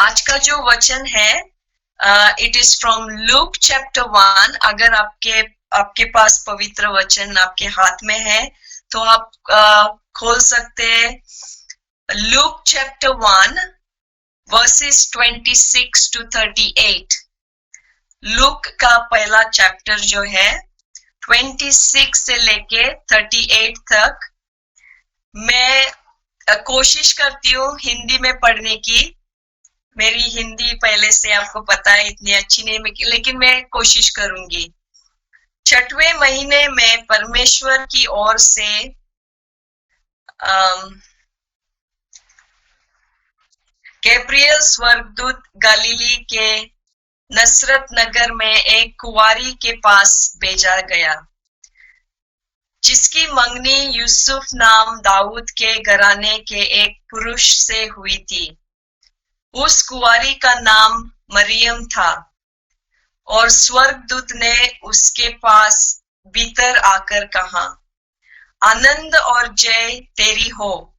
आज का जो वचन है it is from Luke chapter 1। अगर आपके पास पवित्र वचन आपके हाथ में है तो आप खोल सकते हैं Luke chapter 1 versus 26 to 38। Look का पहला चैप्टर जो है 26 से लेके 38 तक। मैं कोशिश करती हूँ हिंदी में पढ़ने की। मेरी हिंदी पहले से आपको पता है इतनी अच्छी नहीं, लेकिन मैं कोशिश करूंगी। 6वें महीने में परमेश्वर की ओर से गैब्रियल स्वर्गदूत गलीली के नसरत नगर में एक कुंवारी के पास भेजा गया, जिसकी मंगनी यूसुफ नाम दाऊद के घराने के एक पुरुष से हुई थी। उस कुंवारी का नाम मरियम था और स्वर्गदूत ने उसके पास भीतर आकर कहा, आनंद और जय तेरी हो,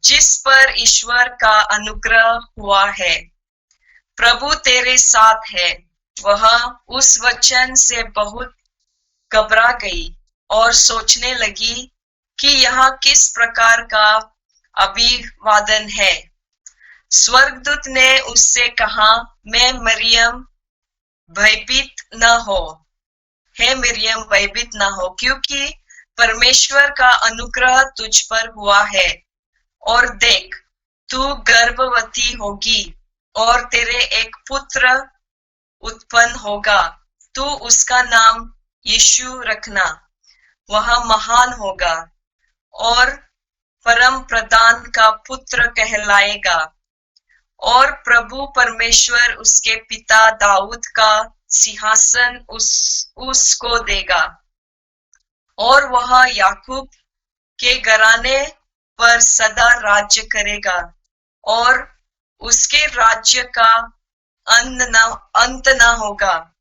जिस पर ईश्वर का अनुग्रह हुआ है, प्रभु तेरे साथ है। वह उस वचन से बहुत घबरा गई और सोचने लगी कि यह किस प्रकार का अभिवादन है। स्वर्गदूत ने उससे कहा, मैं मरियम भयभीत न हो, हे मरियम भयभीत न हो, क्योंकि परमेश्वर का अनुग्रह तुझ पर हुआ है। और देख, तू गर्भवती होगी और तेरे एक पुत्र उत्पन्न होगा। तू उसका नाम यीशु रखना। वह महान होगा और परम प्रधान का पुत्र कहलाएगा, और प्रभु परमेश्वर उसके पिता दाऊद का सिंहासन उसको देगा, और वह याकूब के घराने पर सदा राज्य करेगा, और उसके राज्य का अंत न होगा।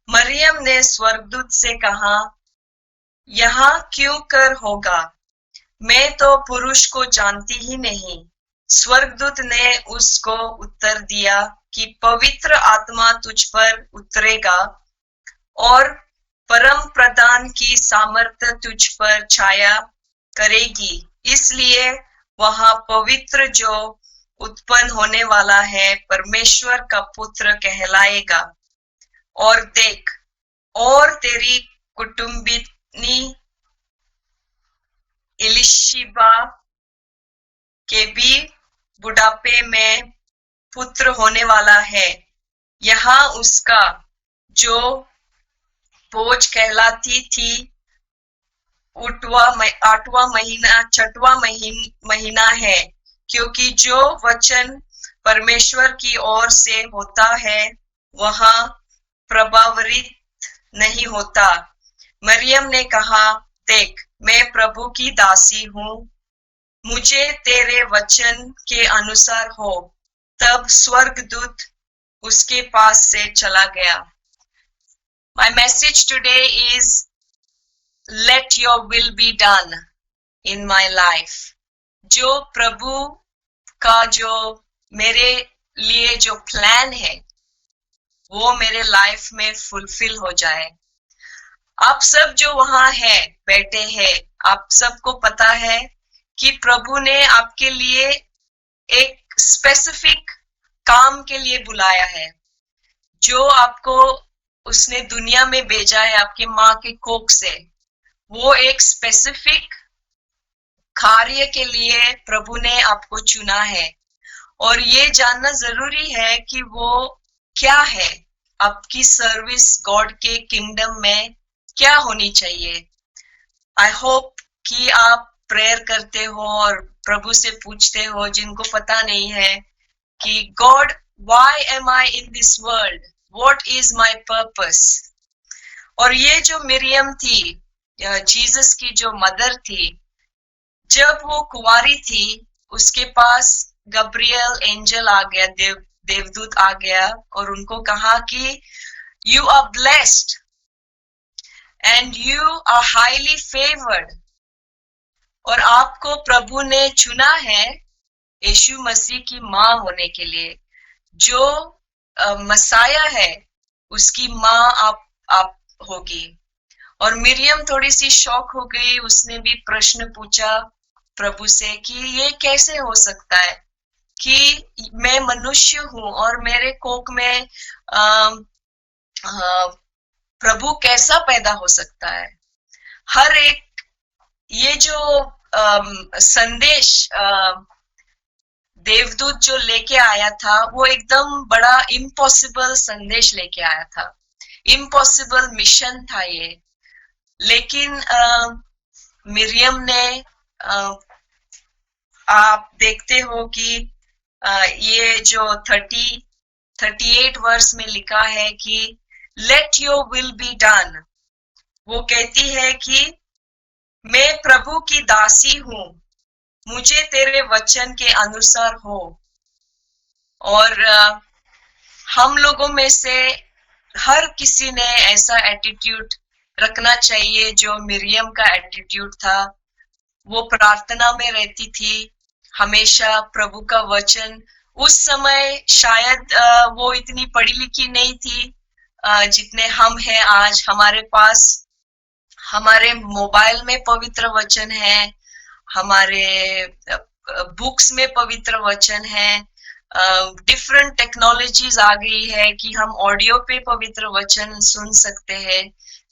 मरियम ने स्वर्गदूत से कहा, यहाँ क्यों कर होगा? मैं तो पुरुष को जानती ही नहीं। स्वर्गदूत ने उसको उत्तर दिया कि पवित्र आत्मा तुझ पर उतरेगा और परम प्रधान की सामर्थ्य तुझ पर छाया करेगी, इसलिए वह पवित्र जो उत्पन्न होने वाला है परमेश्वर का पुत्र कहलाएगा। और देख, और तेरी कुटुंबिनी इलिशिबा के भी बुढ़ापे में पुत्र होने वाला है। यहाँ उसका जो बोझ कहलाती थी 6वां महीना है, क्योंकि जो वचन परमेश्वर की ओर से होता है वह प्रभावित नहीं होता। मरियम ने कहा, देख, मैं प्रभु की दासी हूँ, मुझे तेरे वचन के अनुसार हो। तब स्वर्गदूत उसके पास से चला गया। My message today is let your will be done in my life। जो प्रभु का जो मेरे लिए जो प्लान है वो मेरे लाइफ में फुलफिल हो जाए। आप सब जो वहां है बैठे हैं, आप सबको पता है कि प्रभु ने आपके लिए एक स्पेसिफिक काम के लिए बुलाया है। जो आपको उसने दुनिया में भेजा है आपके माँ के कोख से, वो एक स्पेसिफिक कार्य के लिए प्रभु ने आपको चुना है। और ये जानना जरूरी है कि वो क्या है, आपकी सर्विस गॉड के किंगडम में क्या होनी चाहिए। आई होप कि आप प्रेयर करते हो और प्रभु से पूछते हो, जिनको पता नहीं है कि God, why am I in this world, what is my purpose. और ये जो मरियम थी, जीसस की जो मदर थी, जब वो कुंवारी थी उसके पास गब्रियल एंजल आ गया, देवदूत आ गया और उनको कहा कि you are blessed and you are highly favoured, और आपको प्रभु ने चुना है यीशु मसीह की माँ होने के लिए। जो मसाया है उसकी माँ आप होगी। और मिरियम थोड़ी सी शॉक हो गई, उसने भी प्रश्न पूछा प्रभु से कि ये कैसे हो सकता है कि मैं मनुष्य हूँ और मेरे कोख में प्रभु कैसा पैदा हो सकता है। हर एक ये जो संदेश देवदूत जो लेके आया था वो एकदम बड़ा इम्पॉसिबल संदेश लेके आया था, इम्पॉसिबल मिशन था ये। लेकिन मिरियम ने आप देखते हो कि ये जो 38 वर्स में लिखा है कि let your will be done, वो कहती है कि मैं प्रभु की दासी हूँ, मुझे तेरे वचन के अनुसार हो। और हम लोगों में से हर किसी ने ऐसा एटीट्यूड रखना चाहिए जो मिरियम का एटीट्यूड था। वो प्रार्थना में रहती थी, हमेशा प्रभु का वचन। उस समय शायद वो इतनी पढ़ी लिखी नहीं थी जितने हम हैं आज। हमारे पास हमारे मोबाइल में पवित्र वचन है, हमारे बुक्स में पवित्र वचन है, डिफरेंट टेक्नोलॉजीज आ गई है कि हम ऑडियो पे पवित्र वचन सुन सकते हैं।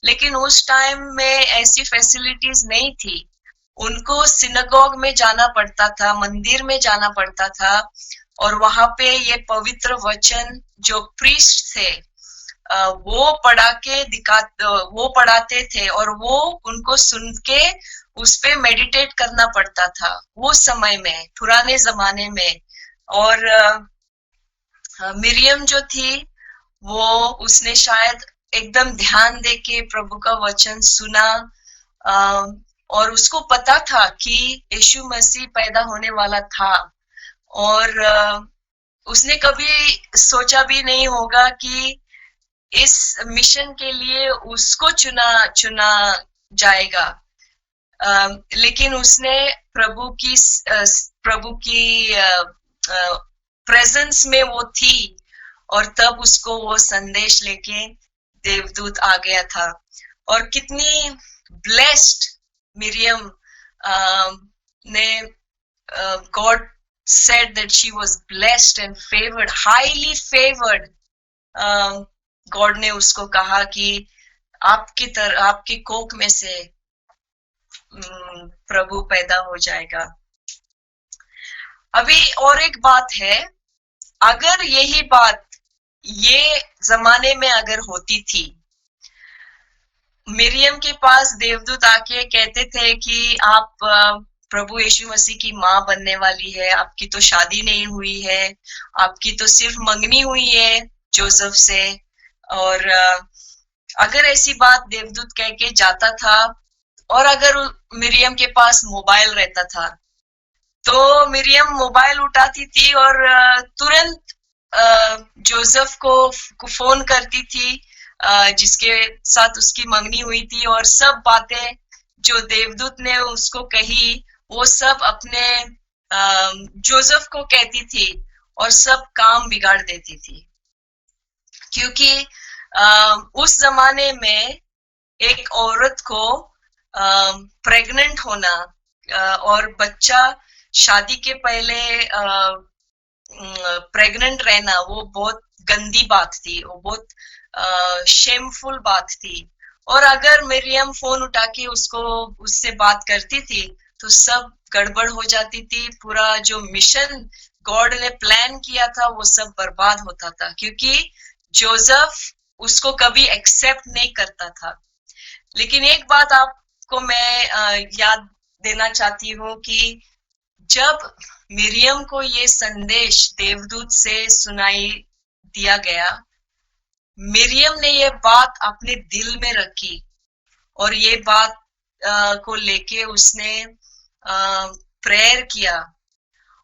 लेकिन उस टाइम में ऐसी फैसिलिटीज नहीं थी। उनको सिनेगॉग में जाना पड़ता था, मंदिर में जाना पड़ता था, और वहां पे ये पवित्र वचन जो प्रीस्ट थे वो वो पढ़ाते थे और वो उनको सुन के उस पे मेडिटेट करना पड़ता था वो समय में, पुराने जमाने में। और मिरियम जो थी वो उसने शायद एकदम ध्यान दे के प्रभु का वचन सुना, और उसको पता था कि यीशु मसीह पैदा होने वाला था। और उसने कभी सोचा भी नहीं होगा कि इस मिशन के लिए उसको चुना जाएगा। लेकिन उसने प्रभु की प्रेजेंस में वो थी, और तब उसको वो संदेश लेके देवदूत आ गया था। और कितनी ब्लेस्ड मिरियम ने, God said that she was blessed and favored, highly favored. God ने उसको कहा कि आपके कोख में से प्रभु पैदा हो जाएगा। अभी और एक बात है, अगर यही बात ये जमाने में अगर होती थी, मिरियम के पास देवदूत आके कहते थे कि आप प्रभु यीशु मसीह की माँ बनने वाली है, आपकी तो शादी नहीं हुई है, आपकी तो सिर्फ मंगनी हुई है जोसेफ से। और अगर ऐसी बात देवदूत कह के जाता था, और अगर मिरियम के पास मोबाइल रहता था, तो मिरियम मोबाइल उठाती थी और तुरंत जोसेफ को फोन करती थी जिसके साथ उसकी मंगनी हुई थी, और सब बातें जो देवदूत ने उसको कही वो सब अपने जोसेफ को कहती थी, और सब काम बिगाड़ देती थी। क्योंकि उस जमाने में एक औरत को प्रेग्नेंट होना और बच्चा शादी के पहले प्रेग्नेंट रहना वो बहुत गंदी बात थी, वो बहुत शेमफुल बात थी। और अगर मिरियम फोन उठा के उससे बात करती थी तो सब गड़बड़ हो जाती थी, पूरा जो मिशन गॉड ने प्लान किया था वो सब बर्बाद होता था, क्योंकि जोसेफ उसको कभी एक्सेप्ट नहीं करता था। लेकिन एक बात आपको मैं याद देना चाहती हूँ कि जब मिरियम को ये संदेश देवदूत से सुनाई दिया गया, मिरियम ने ये बात अपने दिल में रखी, और ये बात को लेके उसने प्रेयर किया।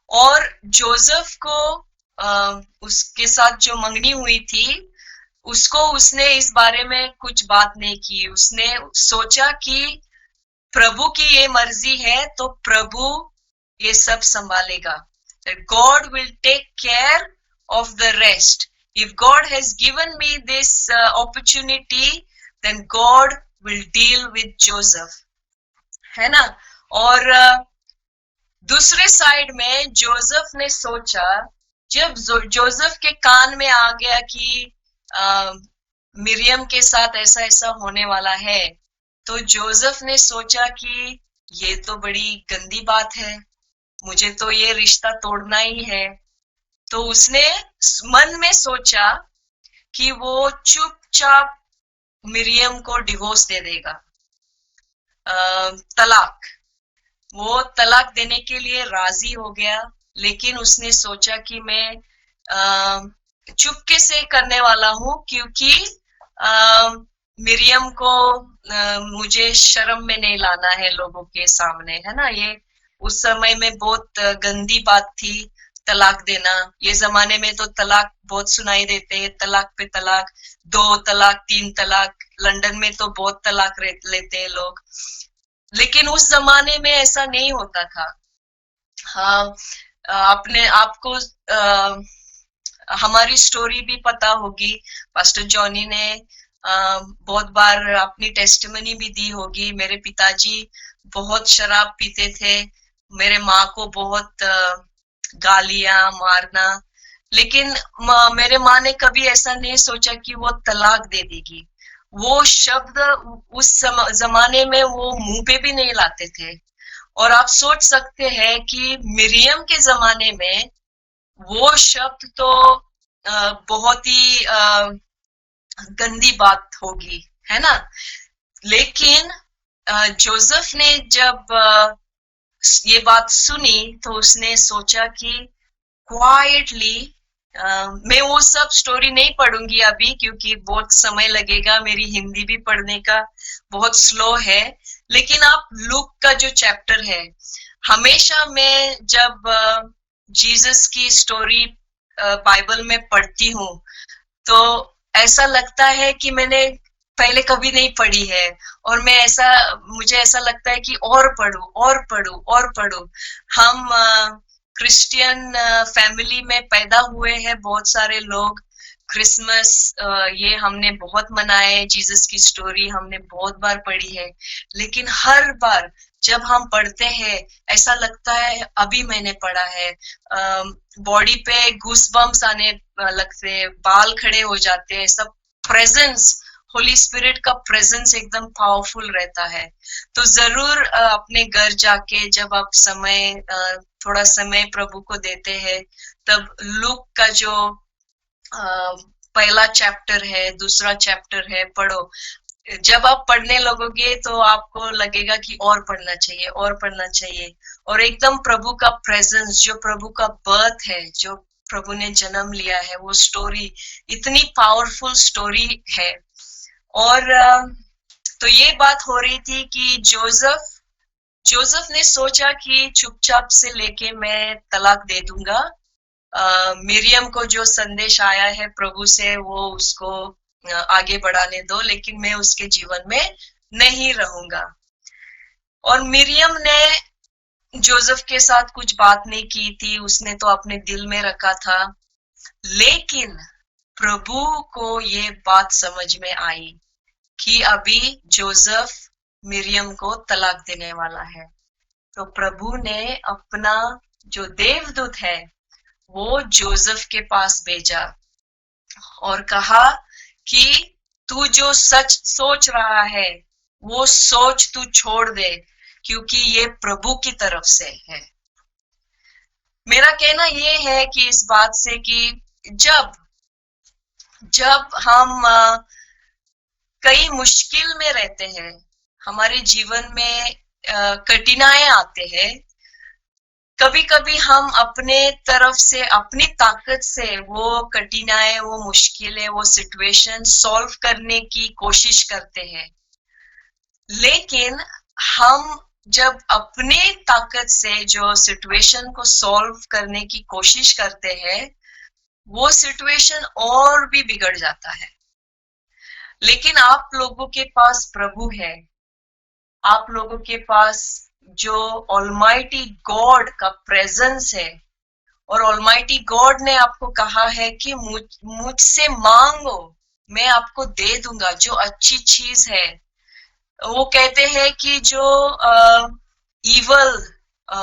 और जोसेफ को उसके साथ जो मंगनी हुई थी उसको उसने इस बारे में कुछ बात नहीं की। उसने सोचा कि प्रभु की ये मर्जी है तो प्रभु ये सब संभालेगा, God will take care of the rest. If God has given me this opportunity, then God will deal with Joseph. है ना? और दूसरे साइड में जोसेफ ने सोचा, जब जोसेफ के कान में आ गया कि मिरियम के साथ ऐसा ऐसा होने वाला है, तो जोसेफ ने सोचा कि ये तो बड़ी गंदी बात है, मुझे तो ये रिश्ता तोड़ना ही है। तो उसने मन में सोचा कि वो चुपचाप मिरियम को डिवोर्स दे देगा, तलाक। वो तलाक देने के लिए राजी हो गया, लेकिन उसने सोचा कि मैं चुपके से करने वाला हूँ, क्योंकि मिरियम को मुझे शर्म में नहीं लाना है लोगों के सामने, है ना। ये उस समय में बहुत गंदी बात थी तलाक देना। ये जमाने में तो तलाक बहुत सुनाई देते हैं, तलाक पे तलाक, 2 तलाक 3 तलाक, लंदन में तो बहुत तलाक लेते हैं लोग, लेकिन उस जमाने में ऐसा नहीं होता था। हाँ, अपने आपको हमारी स्टोरी भी पता होगी, पास्टर जॉनी ने बहुत बार अपनी टेस्टिमनी भी दी होगी। मेरे पिताजी बहुत शराब पीते थे, मेरे माँ को बहुत गालियां मारना, लेकिन मेरे माँ ने कभी ऐसा नहीं सोचा कि वो तलाक दे देगी। वो शब्द उस जमाने में वो मुंह पे भी नहीं लाते थे। और आप सोच सकते हैं कि मिरियम के जमाने में वो शब्द तो बहुत ही गंदी बात होगी, है ना। लेकिन जोसेफ ने जब ये बात सुनी तो उसने सोचा कि क्वाइटली, मैं वो सब स्टोरी नहीं पढ़ूंगी अभी, क्योंकि बहुत समय लगेगा, मेरी हिंदी भी पढ़ने का बहुत स्लो है। लेकिन आप लूक का जो चैप्टर है, हमेशा मैं जब जीसस की स्टोरी बाइबल में पढ़ती हूँ तो ऐसा लगता है कि मैंने पहले कभी नहीं पढ़ी है, और मुझे ऐसा लगता है कि और पढूं और पढूं और पढूं। हम क्रिश्चियन फैमिली में पैदा हुए हैं, बहुत सारे लोग। क्रिसमस ये हमने बहुत मनाए, जीसस की स्टोरी हमने बहुत बार पढ़ी है, लेकिन हर बार जब हम पढ़ते हैं ऐसा लगता है अभी मैंने पढ़ा है। बॉडी पे गूस बम्स आने लगते, बाल खड़े हो जाते हैं, सब प्रेजेंस, होली स्पिरिट का प्रेजेंस एकदम पावरफुल रहता है। तो जरूर अपने घर जाके जब आप थोड़ा समय प्रभु को देते हैं, तब लूक का जो पहला चैप्टर है, दूसरा चैप्टर है, पढ़ो। जब आप पढ़ने लगोगे तो आपको लगेगा कि और पढ़ना चाहिए, और पढ़ना चाहिए। और एकदम प्रभु का प्रेजेंस, जो प्रभु का बर्थ है, जो प्रभु ने जन्म लिया है, वो स्टोरी इतनी पावरफुल स्टोरी है। और तो ये बात हो रही थी कि जोसेफ ने सोचा कि चुपचाप से लेके मैं तलाक दे दूंगा। मिरियम को जो संदेश आया है प्रभु से वो उसको आगे बढ़ाने दो, लेकिन मैं उसके जीवन में नहीं रहूंगा। और मिरियम ने जोसेफ के साथ कुछ बात नहीं की थी, उसने तो अपने दिल में रखा था। लेकिन प्रभु को ये बात समझ में आई कि अभी जोसेफ मिरियम को तलाक देने वाला है। तो प्रभु ने अपना जो देवदूत है वो जोसेफ के पास भेजा और कहा कि तू जो सच सोच रहा है वो सोच तू छोड़ दे, क्योंकि ये प्रभु की तरफ से है। मेरा कहना ये है कि इस बात से कि जब हम कई मुश्किल में रहते हैं, हमारे जीवन में कठिनाइयां आते हैं, कभी कभी हम अपने तरफ से, अपनी ताकत से वो कठिनाई, वो मुश्किलें, वो सिचुएशन सॉल्व करने की कोशिश करते हैं। लेकिन हम जब अपने ताकत से जो सिचुएशन को सॉल्व करने की कोशिश करते हैं, वो सिचुएशन और भी बिगड़ जाता है। लेकिन आप लोगों के पास प्रभु है, आप लोगों के पास जो ऑलमाइटी गॉड का प्रेजेंस है, और ऑलमाइटी गॉड ने आपको कहा है कि मुझसे मांगो, मैं आपको दे दूंगा जो अच्छी चीज है। वो कहते हैं कि जो ईवल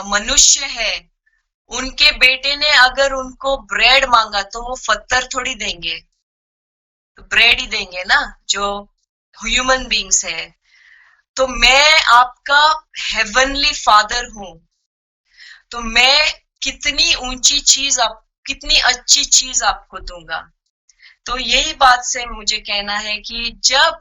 मनुष्य है, उनके बेटे ने अगर उनको ब्रेड मांगा तो वो पत्थर थोड़ी देंगे, तो ब्रेड ही देंगे ना, जो ह्यूमन बींग्स है। तो मैं आपका हेवनली फादर हूं, तो मैं कितनी ऊंची चीज आप, कितनी अच्छी चीज आपको दूंगा। तो यही बात से मुझे कहना है कि जब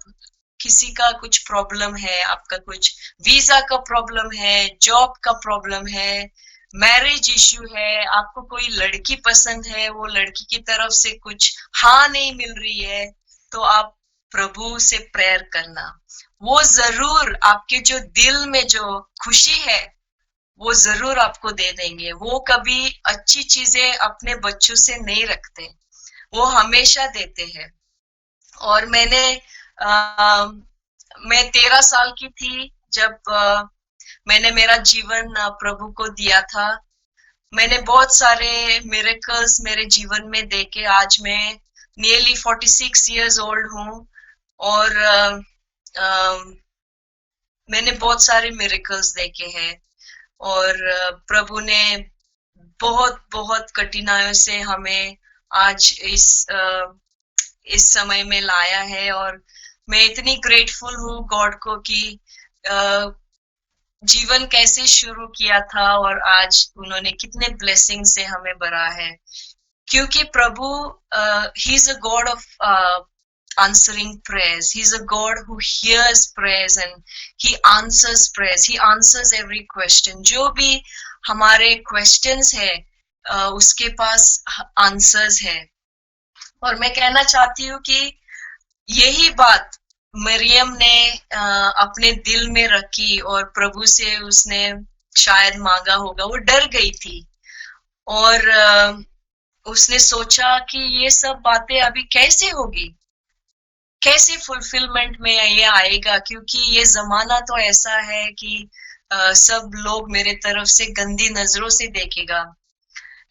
किसी का कुछ प्रॉब्लम है, आपका कुछ वीजा का प्रॉब्लम है, जॉब का प्रॉब्लम है, मैरिज इश्यू है, आपको कोई लड़की पसंद है, वो लड़की की तरफ से कुछ हाँ नहीं मिल रही है, तो आप प्रभु से प्रेयर करना। वो जरूर आपके जो दिल में जो खुशी है वो जरूर आपको दे देंगे। वो कभी अच्छी चीजें अपने बच्चों से नहीं रखते, वो हमेशा देते हैं। और मैं 13 साल की थी जब मैंने मेरा जीवन प्रभु को दिया था। मैंने बहुत सारे मिरेकल्स मेरे जीवन में देखे। आज मैं नियरली 46 इयर्स ओल्ड हूँ और मैंने बहुत सारे मिरेकल्स देखे हैं। और प्रभु ने बहुत बहुत कठिनाइयों से हमें आज इस समय में लाया है। और मैं इतनी ग्रेटफुल हूँ गॉड को कि जीवन कैसे शुरू किया था और आज उन्होंने कितने ब्लेसिंग से हमें भरा है। क्योंकि प्रभु ही is a God of answering prayers. He's a God who hears prayers and he answers prayers. He answers every question. जो भी हमारे questions है उसके पास answers है। और मैं कहना चाहती हूँ कि यही बात मरियम ने अपने दिल में रखी और प्रभु से उसने शायद मांगा होगा। वो डर गई थी और उसने सोचा कि ये सब बातें अभी कैसे होगी, कैसे फुलफिलमेंट में ये आएगा, क्योंकि ये जमाना तो ऐसा है कि सब लोग मेरे तरफ से गंदी नजरों से देखेगा।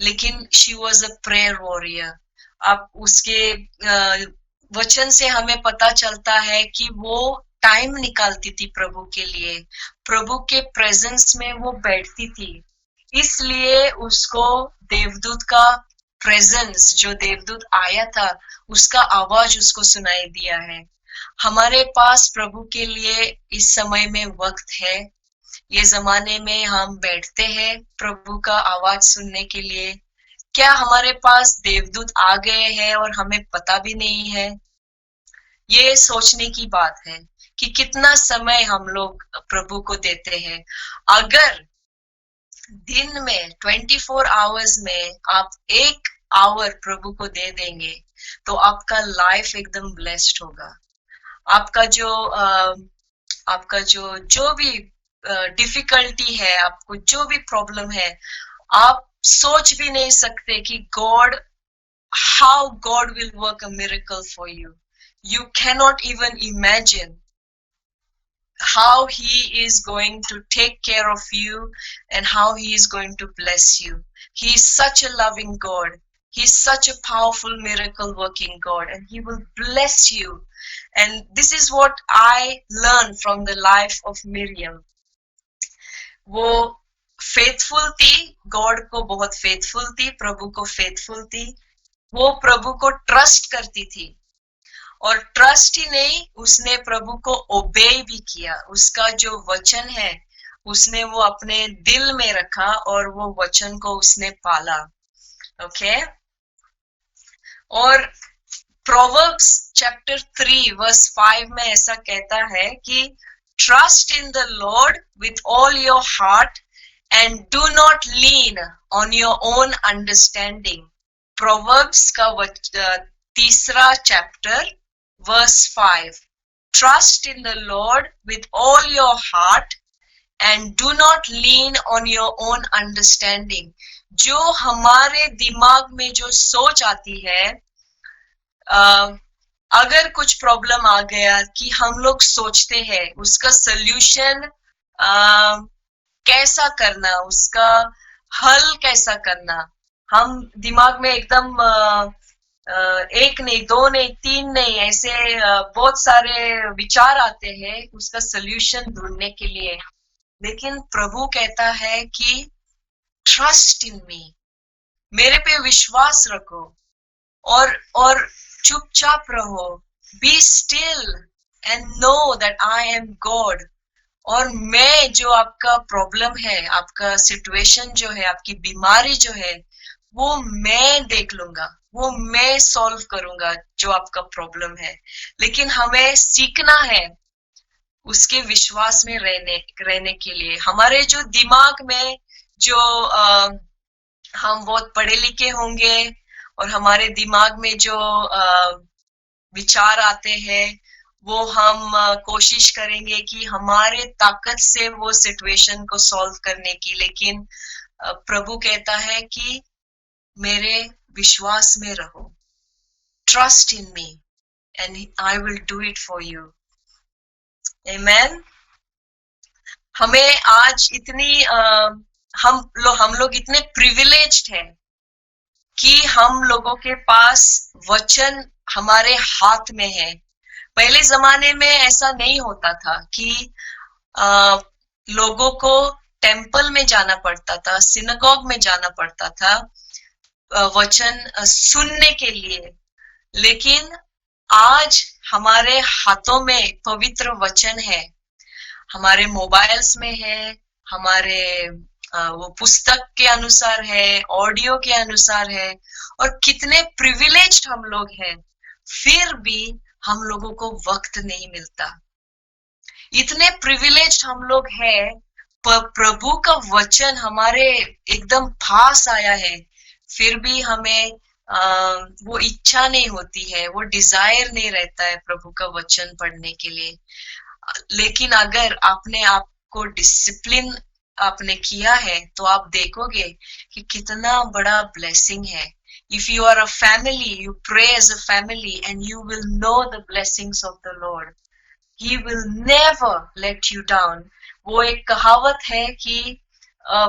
लेकिन she was a prayer warrior. आप उसके वचन से हमें पता चलता है कि वो टाइम निकालती थी प्रभु के लिए, प्रभु के प्रेजेंस में वो बैठती थी। इसलिए उसको देवदूत का प्रेजेंस, जो देवदूत आया था, उसका आवाज उसको सुनाई दिया है। हमारे पास प्रभु के लिए इस समय में वक्त है। ये जमाने में हम बैठते हैं प्रभु का आवाज सुनने के लिए। क्या हमारे पास देवदूत आ गए हैं और हमें पता भी नहीं है? ये सोचने की बात है कि कितना समय हम लोग प्रभु को देते हैं। अगर दिन में 24 आवर्स में आप 1 आवर प्रभु को दे देंगे तो आपका लाइफ एकदम ब्लेस्ड होगा। आपका जो भी डिफिकल्टी है, आपको जो भी प्रॉब्लम है, आप सोच भी नहीं सकते कि how God will work a miracle for you. You cannot even imagine how he is going to take care of you and how he is going to bless you. He is such a loving God. He is such a powerful miracle working God, and he will bless you. And this is what I learned from the life of Miriam. वो faithful थी, God को बहुत faithful थी, प्रभु को faithful थी। वो प्रभु को trust करती थी और ट्रस्ट ही नहीं, उसने प्रभु को ओबे भी किया। उसका जो वचन है उसने वो अपने दिल में रखा और वो वचन को उसने पाला। ओके और प्रोवर्ब्स चैप्टर 3 वर्स 5 में ऐसा कहता है कि trust in the Lord with all your heart and do not lean on your own understanding. Proverbs का 3 chapter verse 5. Trust in the Lord with all your heart and do not lean on your own understanding. जो हमारे दिमाग में जो सोच आती है, अगर कुछ प्रॉब्लम आ गया कि हम लोग सोचते हैं उसका सल्यूशन कैसा करना, उसका हल कैसा करना, हम दिमाग में एकदम एक नहीं, दो नहीं, तीन नहीं, ऐसे बहुत सारे विचार आते हैं उसका सल्यूशन ढूंढने के लिए। लेकिन प्रभु कहता है कि ट्रस्ट इन मी, मेरे पे विश्वास रखो और चुपचाप रहो, be still and know that I am God. और मैं जो आपका प्रॉब्लम है, आपका सिचुएशन जो है, आपकी बीमारी जो है, वो मैं देख लूंगा, वो मैं सॉल्व करूंगा जो आपका प्रॉब्लम है। लेकिन हमें सीखना है उसके विश्वास में रहने के लिए। हमारे जो दिमाग में जो हम बहुत पढ़े लिखे होंगे और हमारे दिमाग में जो विचार आते हैं, वो हम कोशिश करेंगे कि हमारे ताकत से वो सिचुएशन को सॉल्व करने की। लेकिन प्रभु कहता है कि मेरे विश्वास में रहो, trust in me and I will do it for you. आमेन। हमें आज इतनी हम लोग इतने प्रिविलेज्ड हैं कि हम लोगों के पास वचन हमारे हाथ में है। पहले जमाने में ऐसा नहीं होता था कि लोगों को टेंपल में जाना पड़ता था, सिनेगॉग में जाना पड़ता था वचन सुनने के लिए। लेकिन आज हमारे हाथों में पवित्र वचन है, हमारे मोबाइल्स में है, हमारे वो पुस्तक के अनुसार है, ऑडियो के अनुसार है। और कितने प्रिविलेज्ड हम लोग हैं, फिर भी हम लोगों को वक्त नहीं मिलता। इतने प्रिविलेज्ड हम लोग हैं, प्रभु का वचन हमारे एकदम पास आया है, फिर भी हमें वो इच्छा नहीं होती है, वो डिजायर नहीं रहता है प्रभु का वचन पढ़ने के लिए। लेकिन अगर आपने आपको डिसिप्लिन आपने किया है, तो आप देखोगे कि कितना बड़ा ब्लेसिंग है। If you are a family, you pray as a family and you will know the blessings of the Lord. He will never let you down. वो एक कहावत है कि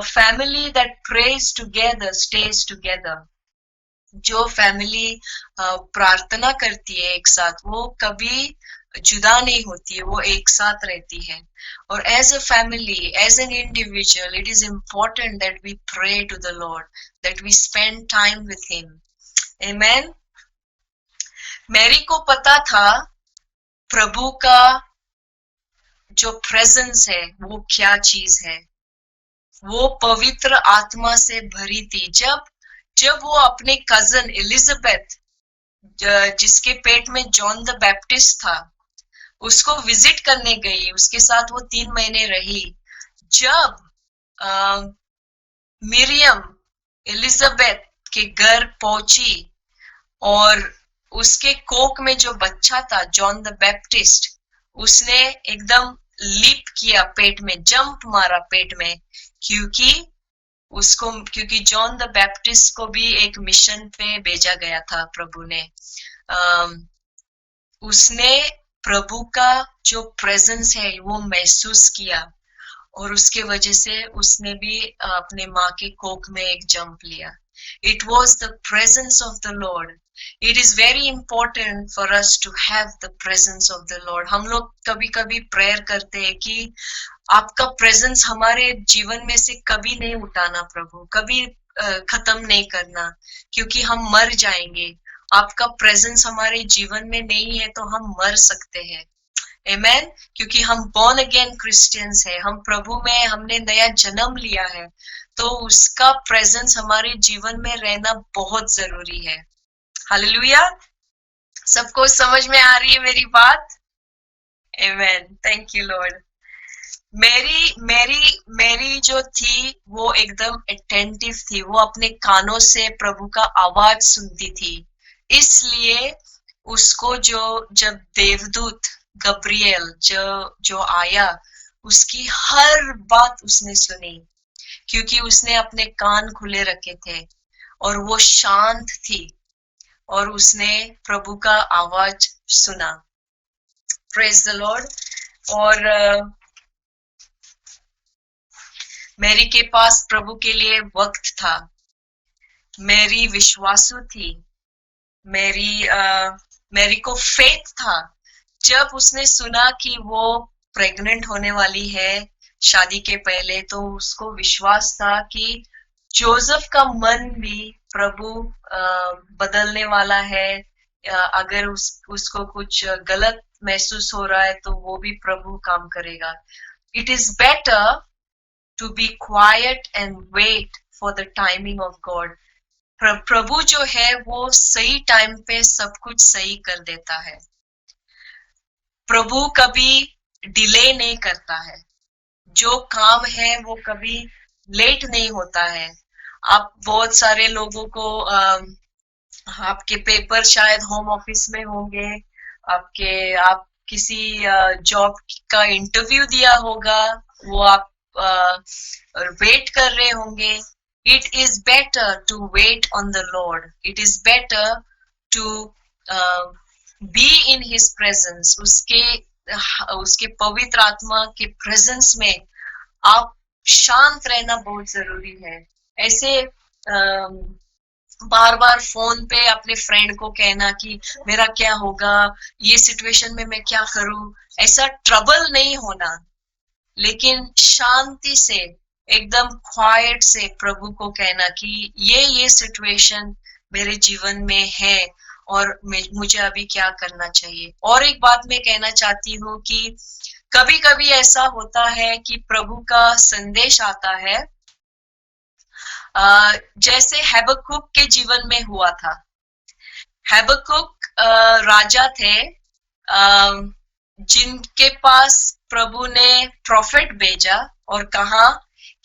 family that prays together stays together. जो family प्रार्थना करती है एक साथ, वो कभी जुदा नहीं होती है, वो एक साथ रहती है। और as a family, as an individual, it is important that we pray to the Lord, that we spend time with him. Amen. Mary को पता था प्रभु का जो प्रेजेंस है वो क्या चीज है। वो पवित्र आत्मा से भरी थी। जब वो अपने कजन एलिजाबेथ, जिसके पेट में जॉन द बैप्टिस्ट था, उसको विजिट करने गई, उसके साथ वो 3 महीने रही। जब मिरियम एलिजाबेथ के घर पहुंची और उसके कोख में जो बच्चा था जॉन द बैप्टिस्ट, उसने एकदम लीप किया पेट में, जंप मारा पेट में, क्योंकि जॉन द बैप्टिस्ट को भी एक मिशन पे भेजा गया था प्रभु ने। उसने प्रभु का जो प्रेजेंस है वो महसूस किया और उसके वजह से उसने भी अपने माँ के कोख में एक जंप लिया। It was the presence of the Lord. It is very important for us to have the presence of the Lord. हम लोग कभी कभी प्रेयर करते हैं कि आपका प्रेजेंस हमारे जीवन में से कभी नहीं उठाना प्रभु, कभी खत्म नहीं करना, क्योंकि हम मर जाएंगे। आपका प्रेजेंस हमारे जीवन में नहीं है तो हम मर सकते हैं। आमेन। क्योंकि हम बॉर्न अगेन क्रिश्चियंस है, हम प्रभु में हमने नया जन्म लिया है, तो उसका प्रेजेंस हमारे जीवन में रहना बहुत जरूरी है। हालेलुया। सबको समझ में आ रही है मेरी बात? आमेन। Thank you Lord. मेरी जो थी वो एकदम अटेंटिव थी, वो अपने कानों से प्रभु का आवाज सुनती थी। इसलिए उसको जब देवदूत गब्रिएल जो आया, उसकी हर बात उसने सुनी, क्योंकि उसने अपने कान खुले रखे थे और वो शांत थी और उसने प्रभु का आवाज सुना। Praise the Lord. और मैरी के पास प्रभु के लिए वक्त था। मेरी विश्वासु थी, मेरी को फेथ था। जब उसने सुना कि वो प्रेग्नेंट होने वाली है शादी के पहले, तो उसको विश्वास था कि जोसेफ का मन भी प्रभु बदलने वाला है। अगर उसको कुछ गलत महसूस हो रहा है तो वो भी प्रभु काम करेगा। It is better to be quite and wait for the timing of God. प्रभु जो है वो सही टाइम पे सब कुछ सही कर देता है। प्रभु कभी डिले नहीं करता है। जो काम है वो कभी लेट नहीं होता है। आप बहुत सारे लोगों को आपके पेपर शायद होम ऑफिस में होंगे, आप किसी जॉब का इंटरव्यू दिया होगा, वो आप वेट कर रहे होंगे। It is better to wait on the Lord. It is better to be in his presence. उसके पवित्र आत्मा के प्रेजेंस में आप शांत रहना बहुत जरूरी है। ऐसे बार बार फोन पे अपने फ्रेंड को कहना कि मेरा क्या होगा, ये सिचुएशन में मैं क्या करूं, ऐसा ट्रबल नहीं होना, लेकिन शांति से एकदम क्वाइट से प्रभु को कहना कि ये सिचुएशन मेरे जीवन में है और मुझे अभी क्या करना चाहिए। और एक बात मैं कहना चाहती हूँ कि कभी कभी ऐसा होता है कि प्रभु का संदेश आता है, जैसे हबक्कुक के जीवन में हुआ था। हबक्कुक राजा थे जिनके पास प्रभु ने प्रॉफिट भेजा और कहा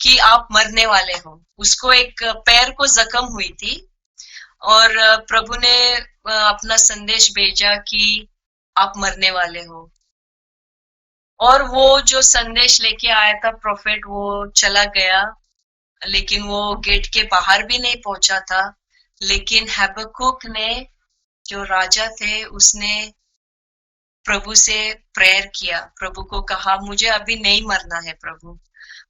कि आप मरने वाले हो। उसको एक पैर को जख्म हुई थी और प्रभु ने अपना संदेश भेजा कि आप मरने वाले हो। और वो जो संदेश लेके आया था प्रॉफिट, वो चला गया, लेकिन वो गेट के बाहर भी नहीं पहुंचा था। लेकिन हबक्कुक ने, जो राजा थे, उसने प्रभु से प्रेयर किया, प्रभु को कहा मुझे अभी नहीं मरना है प्रभु,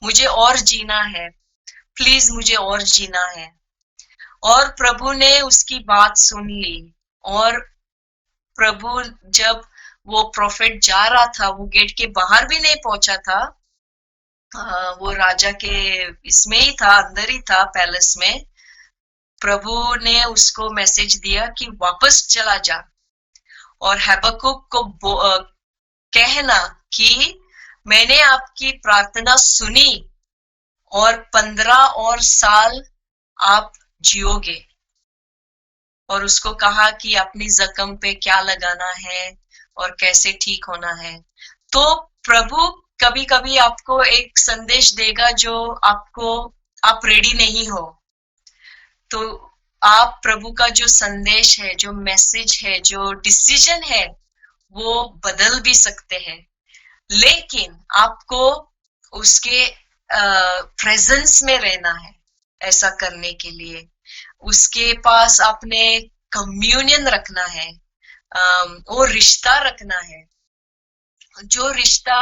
मुझे और जीना है, प्लीज मुझे और जीना है। और प्रभु ने उसकी बात सुन ली। और प्रभु जब वो प्रॉफिट जा रहा था, वो गेट के बाहर भी नहीं पहुंचा था, वो राजा के इसमें ही था, अंदर ही था पैलेस में। प्रभु ने उसको मैसेज दिया कि वापस चला जा और हबक्कुक को कहना कि मैंने आपकी प्रार्थना सुनी और 15 और साल आप जियोगे। और उसको कहा कि अपनी जख्म पे क्या लगाना है और कैसे ठीक होना है। तो प्रभु कभी कभी आपको एक संदेश देगा जो आप रेडी नहीं हो, तो आप प्रभु का जो संदेश है, जो मैसेज है, जो डिसीजन है, वो बदल भी सकते हैं। लेकिन आपको उसके प्रेजेंस में रहना है ऐसा करने के लिए। उसके पास आपने कम्युनियन रखना है, वो रिश्ता रखना है। जो रिश्ता,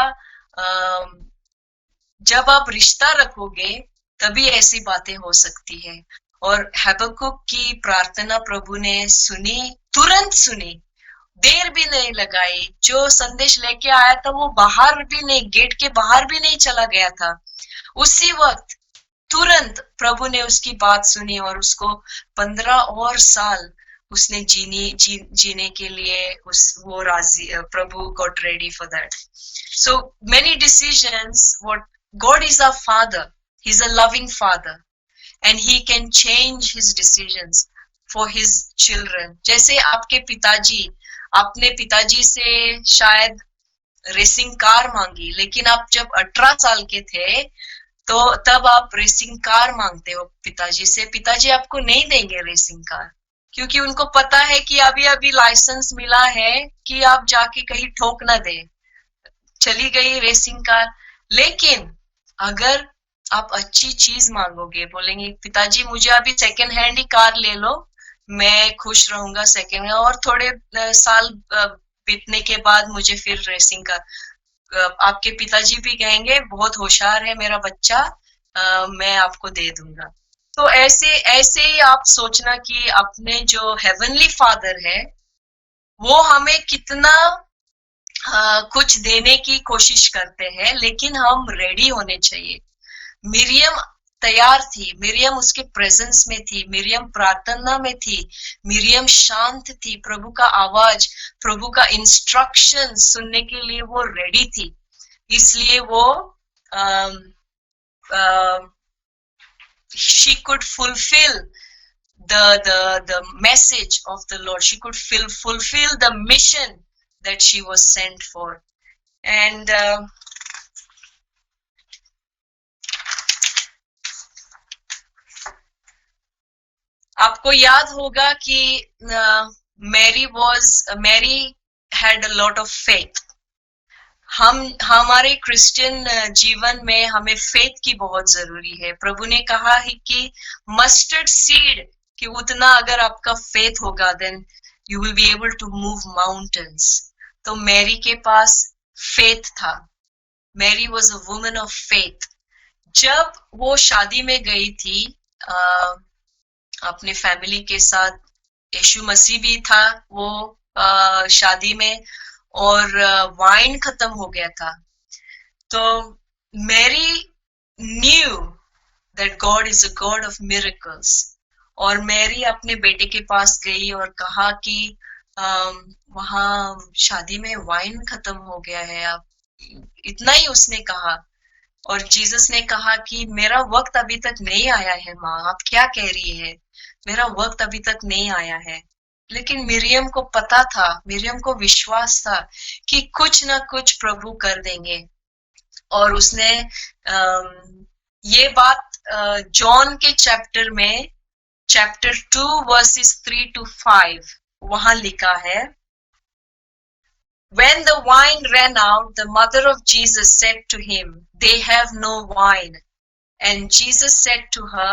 जब आप रिश्ता रखोगे तभी ऐसी बातें हो सकती है। और हबक्कुक की प्रार्थना प्रभु ने सुनी, तुरंत सुनी, देर भी नहीं लगाई। जो संदेश लेके आया था वो बाहर भी नहीं, गेट के बाहर भी नहीं चला गया था। उसी वक्त तुरंत प्रभु ने उसकी बात सुनी और उसको 15 और साल उसने जीने के लिए वो राजी, प्रभु got ready for that. So many decisions, what God is our father, he's a loving father and he can change his decisions for his children. जैसे आपके पिताजी, आपने पिताजी से शायद रेसिंग कार मांगी, लेकिन आप जब 18 साल के थे तो तब आप रेसिंग कार मांगते हो पिताजी से। पिताजी आपको नहीं देंगे रेसिंग कार, क्योंकि उनको पता है कि अभी अभी लाइसेंस मिला है कि आप जाके कहीं ठोक ना दे, चली गई रेसिंग कार। लेकिन अगर आप अच्छी चीज मांगोगे, बोलेंगे पिताजी मुझे अभी सेकेंड हैंड ही कार ले लो, मैं खुश रहूंगा सेकेंड, और थोड़े साल बीतने के बाद मुझे फिर रेसिंग कार, आपके पिताजी भी कहेंगे बहुत होशियार है मेरा बच्चा, मैं आपको दे दूंगा। तो ऐसे ऐसे ही आप सोचना कि अपने जो हेवनली फादर है वो हमें कितना कुछ देने की कोशिश करते हैं, लेकिन हम रेडी होने चाहिए। मिरियम तैयार थी, मिरियम उसके प्रेजेंस में थी, मिरियम प्रार्थना में थी, मिरियम शांत थी, प्रभु का आवाज, प्रभु का इंस्ट्रक्शन सुनने के लिए वो रेडी थी। इसलिए वो she could fulfill the message of the Lord. She could fulfill the mission that she was sent for. And आपको याद होगा कि Mary had a lot of faith. हमारे क्रिश्चियन जीवन में हमें फेथ की बहुत जरूरी है। प्रभु ने कहा है कि मस्टर्ड सीड कि उतना अगर आपका फेथ होगा then you will be able to move mountains. तो मैरी के पास फेथ था। Mary was a woman of faith. जब वो शादी में गई थी अपने फैमिली के साथ, यीशु मसीह भी था वो शादी में, और वाइन खत्म हो गया था। तो Mary knew that God is a God of miracles, और मैरी अपने बेटे के पास गई और कहा कि वहां शादी में वाइन खत्म हो गया है। आप इतना ही उसने कहा, और जीसस ने कहा कि मेरा वक्त अभी तक नहीं आया है माँ, आप क्या कह रही है, मेरा वक्त अभी तक नहीं आया है। लेकिन मिरियम को पता था, मिरियम को विश्वास था कि कुछ ना कुछ प्रभु कर देंगे। और उसने ये बात जॉन के चैप्टर में, चैप्टर 2 वर्सेस 3 to 5 वहां लिखा है, When the wine ran out, the mother of Jesus said to him, They have no wine. And Jesus said to her,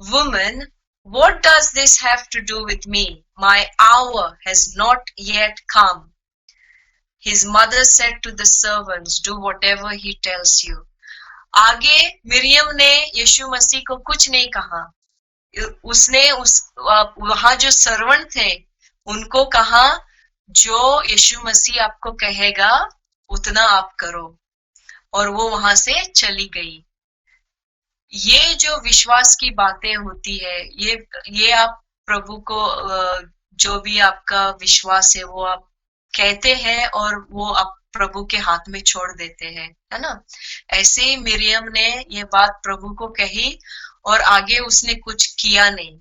Woman, what does this have to do with me? My hour has not yet come. His mother said to the servants, Do whatever he tells you. आगे Miriam ने यीशु मसीह को कुछ नहीं कहा। उसने वहां जो servant थे उनको कहा, जो यीशु मसीह आपको कहेगा उतना आप करो, और वो वहां से चली गई। ये जो विश्वास की बातें होती है, ये आप प्रभु को जो भी आपका विश्वास है वो आप कहते हैं और वो आप प्रभु के हाथ में छोड़ देते हैं, है ना। ऐसे ही मिरियम ने ये बात प्रभु को कही और आगे उसने कुछ किया नहीं।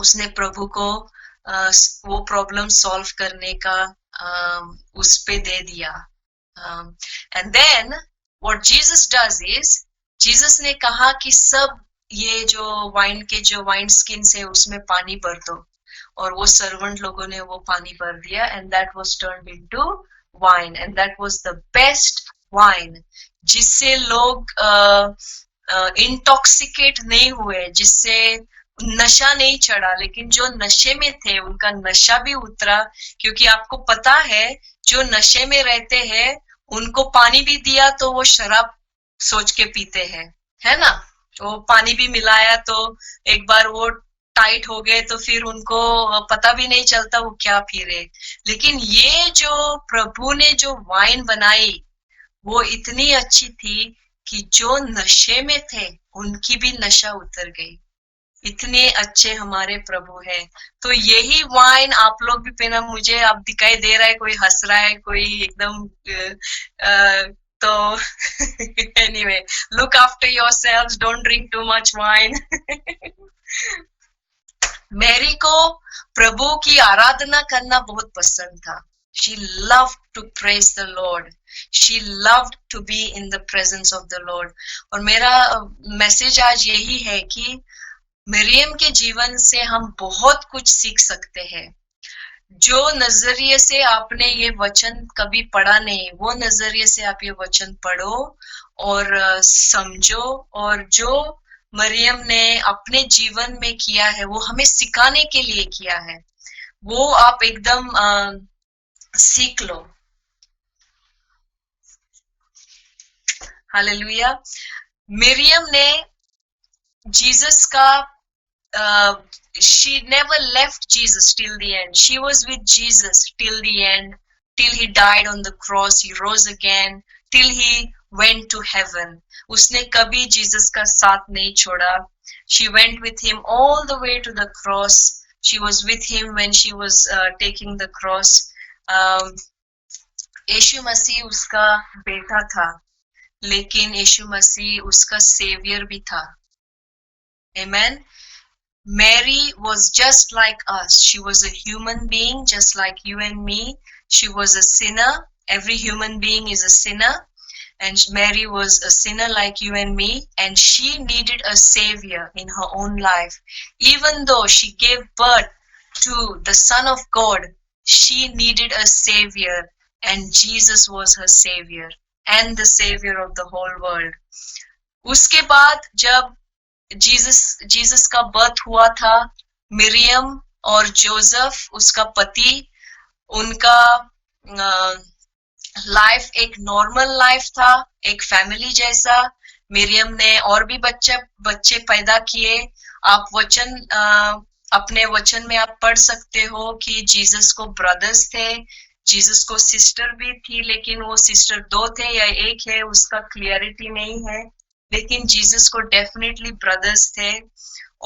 उसने प्रभु को वो प्रॉब्लम सॉल्व करने का उस पे दे दिया। And then what Jesus does is, Jesus ने कहा कि सब ये जो वाइन के जो वाइन स्किन है उसमें पानी भर दो, और वो सर्वेंट लोगों ने वो पानी भर दिया, and that was turned into wine, and that was the best wine, जिससे लोग इंटॉक्सिकेट नहीं हुए, जिससे नशा नहीं चढ़ा, लेकिन जो नशे में थे उनका नशा भी उतरा। क्योंकि आपको पता है जो नशे में रहते हैं उनको पानी भी दिया तो वो शराब सोच के पीते हैं, है ना। वो पानी भी मिलाया तो एक बार वो टाइट हो गए तो फिर उनको पता भी नहीं चलता वो क्या पी रहे। लेकिन ये जो प्रभु ने जो वाइन बनाई वो इतनी अच्छी थी कि जो नशे में थे उनकी भी नशा उतर गई। इतने अच्छे हमारे प्रभु हैं। तो यही वाइन आप लोग भी पीना। मुझे आप दिखाई दे रहा है कोई हंस रहा है, कोई एकदम तो anyway, look after yourselves, don't drink too much wine. Mary को प्रभु की आराधना करना बहुत पसंद था। She loved to praise the Lord. She loved to be in the presence of the Lord. और मेरा मैसेज आज यही है कि मरियम के जीवन से हम बहुत कुछ सीख सकते हैं। जो नजरिए से आपने ये वचन कभी पढ़ा नहीं, वो नजरिए से आप ये वचन पढ़ो और समझो, और जो मरियम ने अपने जीवन में किया है वो हमें सिखाने के लिए किया है, वो आप एकदम सीख लो। हालेलुया। मरियम ने जीसस का she never left Jesus till the end. She was with Jesus till the end, till he died on the cross, he rose again, till he went to heaven. उसने कभी जीसस का साथ नहीं छोड़ा. She went with him all the way to the cross. She was with him when she was taking the cross. यीशु मसीह उसका बेटा था, लेकिन यीशु मसीह उसका सेवियर भी था. Amen. Mary was just like us. She was a human being just like you and me. She was a sinner. Every human being is a sinner. And Mary was a sinner like you and me. And she needed a savior in her own life. Even though she gave birth to the Son of God, she needed a savior. And Jesus was her savior and the savior of the whole world. उसके बाद जब Jesus का birth हुआ था, Miriam और Joseph उसका पति, उनका लाइफ एक नॉर्मल लाइफ था, एक फैमिली जैसा. मिरियम ने और भी बच्चे पैदा किए. आप अपने वचन में आप पढ़ सकते हो कि जीसस को ब्रदर्स थे, जीसस को सिस्टर भी थी, लेकिन वो सिस्टर 2 थे या 1 है उसका क्लियरिटी नहीं है, लेकिन जीसस को डेफिनेटली ब्रदर्स थे.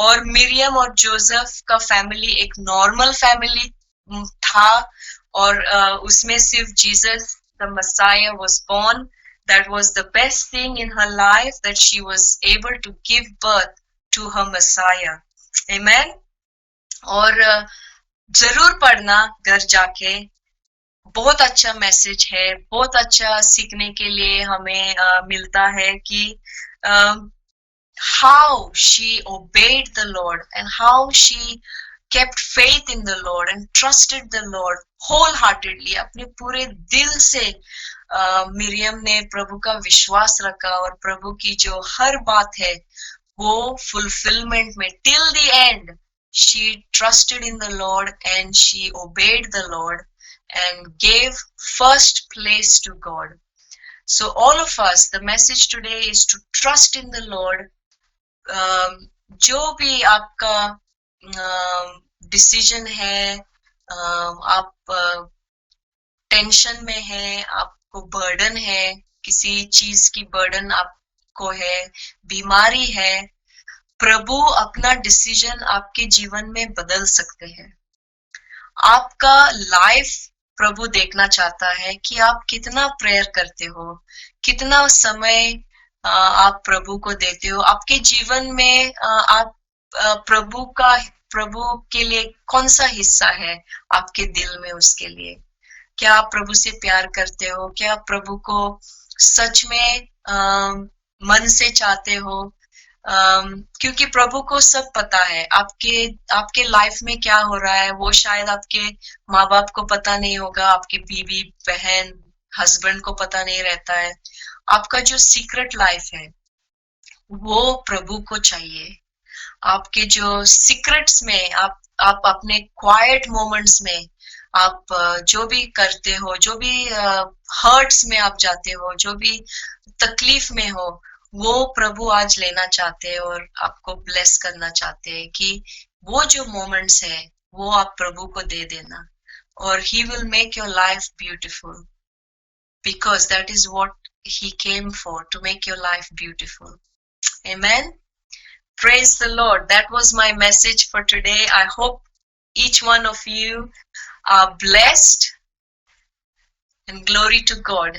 और मिरियम और जोसेफ का फैमिली एक नॉर्मल फैमिली था, और उसमें सिर्फ Jesus the Messiah was born. That was the best thing in her life, that she was able to give birth to her Messiah. आमेन. और जरूर पढ़ना घर जाके, बहुत अच्छा मैसेज है, बहुत अच्छा सीखने के लिए हमें मिलता है कि how she obeyed the Lord and how she kept faith in the Lord and trusted the Lord wholeheartedly. अपने पूरे दिल से मिरियम ने प्रभु का विश्वास रखा, और प्रभु की जो हर बात है वो फुलफिलमेंट में till the end she trusted in the Lord and she obeyed the Lord and gave first place to God. So all of us, the message today is to trust in the Lord. जो भी आपका decision है, आप tension में है, आपको burden है, किसी चीज की बर्डन आपको है, बीमारी है, प्रभु अपना डिसीजन आपके जीवन में बदल सकते हैं. आपका लाइफ प्रभु देखना चाहता है कि आप कितना प्रेयर करते हो, कितना समय आप प्रभु को देते हो. आपके जीवन में आप प्रभु के लिए कौन सा हिस्सा है आपके दिल में, उसके लिए क्या आप प्रभु से प्यार करते हो, क्या आप प्रभु को सच में मन से चाहते हो. क्योंकि प्रभु को सब पता है, आपके लाइफ में क्या हो रहा है वो शायद आपके माँ बाप को पता नहीं होगा, आपके बीवी बहन हस्बैंड को पता नहीं रहता है. आपका जो सीक्रेट लाइफ है वो प्रभु को चाहिए. आपके जो सीक्रेट्स में आप अपने क्वाइट मोमेंट्स में आप जो भी करते हो, जो भी हर्ट्स में आप जाते हो, जो भी तकलीफ में हो, वो प्रभु आज लेना चाहते हैं और आपको ब्लेस करना चाहते हैं कि वो जो मोमेंट्स है वो आप प्रभु को दे देना, और he will make your life beautiful because that is what he came for, to make your life beautiful. Amen. Praise the Lord. That was my message for today. I hope each one of you are blessed, and glory to God.